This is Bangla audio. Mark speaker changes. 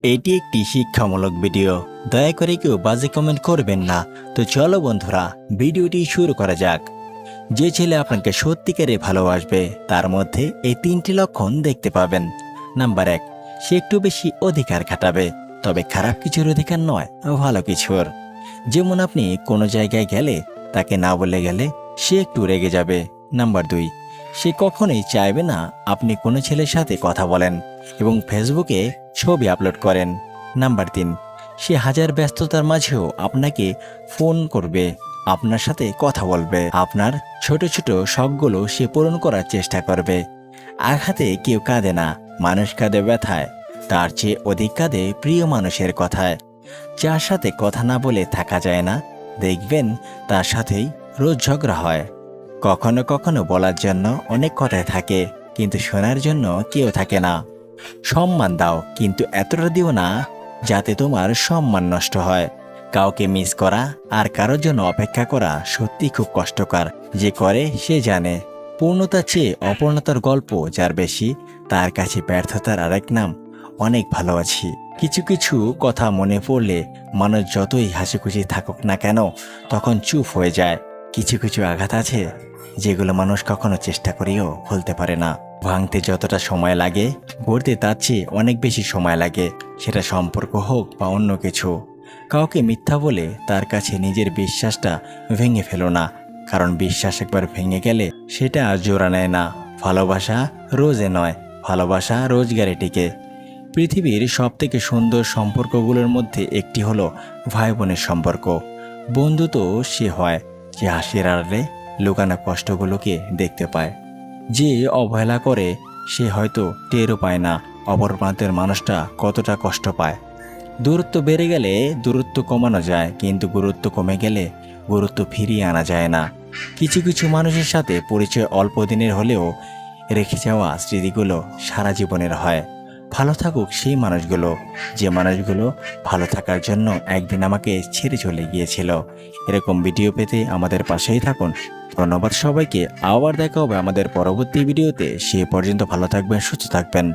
Speaker 1: এটি একটি শিক্ষামূলক ভিডিও। দয়া করে কেউ বাজে কমেন্ট করবেন না। তো চলো বন্ধুরা, ভিডিওটি শুরু করা যাক। যে ছেলে আপনাকে সত্যিকারে ভালোবাসবে তার মধ্যে এই তিনটি লক্ষণ দেখতে পাবেন। নাম্বার 1, সে একটু বেশি অধিকার খাটাবে, তবে খারাপ কিছুর অধিকার নয়, ভালো কিছুর। যেমন আপনি কোনো জায়গায় গেলে তাকে না বলে গেলে সে একটু রেগে যাবে। নাম্বার 2, সে কখনোই চাইবে না আপনি কোনো ছেলের সাথে কথা বলেন এবং ফেসবুকে ছবি আপলোড করেন। নাম্বার 3, সে হাজার ব্যস্ততার মাঝেও আপনাকে ফোন করবে, আপনার সাথে কথা বলবে, আপনার ছোট ছোট শখগুলো সে পূরণ করার চেষ্টা করবে। আঘাতে কেউ কাঁদে না, মানুষ কাঁদে ব্যথায়। তার চেয়ে অধিক কাঁদে প্রিয় মানুষের কথায়। যার সাথে কথা না বলে থাকা যায় না, দেখবেন তার সাথেই রোজ ঝগড়া হয়। কখনো কখনো বলার জন্য অনেক কথাই থাকে, কিন্তু শোনার জন্য কেউ থাকে না। সম্মান দাও, কিন্তু এতটা দিও না যাতে তোমার সম্মান নষ্ট হয়। কাউকে মিস করা আর কারোর জন্য অপেক্ষা করা সত্যি খুব কষ্টকর। যে করে সে জানে। পূর্ণতার চেয়ে অপূর্ণতার গল্প যার বেশি, তার কাছে ব্যর্থতার আরেক নাম অনেক ভালো আছি। কিছু কিছু কথা মনে পড়লে মানুষ যতই হাসিখুশি থাকুক না কেন, তখন চুপ হয়ে যায়। কিছু কিছু আঘাত আছে যেগুলো মানুষ কখনো চেষ্টা করেও ভুলতে পারে না। ভাঙতে যতটা সময় লাগে, গড়তে তার চেয়ে অনেক বেশি সময় লাগে, সেটা সম্পর্ক হোক বা অন্য কিছু। কাউকে মিথ্যা বলে তার কাছে নিজের বিশ্বাসটা ভেঙে ফেলো না, কারণ বিশ্বাস একবার ভেঙে গেলে সেটা আর জোড়া নেয় না। ভালোবাসা রোজে নয়, ভালোবাসা রোজগারে টিকে। পৃথিবীর সবথেকে সুন্দর সম্পর্কগুলোর মধ্যে একটি হলো ভাই বোনের সম্পর্ক। বন্ধু তো সে হয় যে হাসির আড়ালে লুকানো কষ্টগুলোকে দেখতে পায়। যে অবহেলা করে সে হয়তো টেরও পায় না অপর প্রান্তের মানুষটা কতটা কষ্ট পায়। দূরত্ব বেড়ে গেলে দূরত্ব কমানো যায়, কিন্তু গুরুত্ব কমে গেলে গুরুত্ব ফিরিয়ে আনা যায় না। কিছু কিছু মানুষের সাথে পরিচয় অল্প দিনের হলেও রেখে যাওয়া স্মৃতিগুলো সারা জীবনের হয়। ভালো থাকুক সেই মানুষগুলো, যে মানুষগুলো ভালো থাকার জন্য একদিন আমাকে ছেড়ে চলে গিয়েছিল। এরকম ভিডিও পেতে আমাদের পাশেই থাকুন। ধন্যবাদ সবাইকে। আবার দেখা হবে আমাদের পরবর্তী ভিডিওতে। সে পর্যন্ত ভালো থাকবেন, সুস্থ থাকবেন।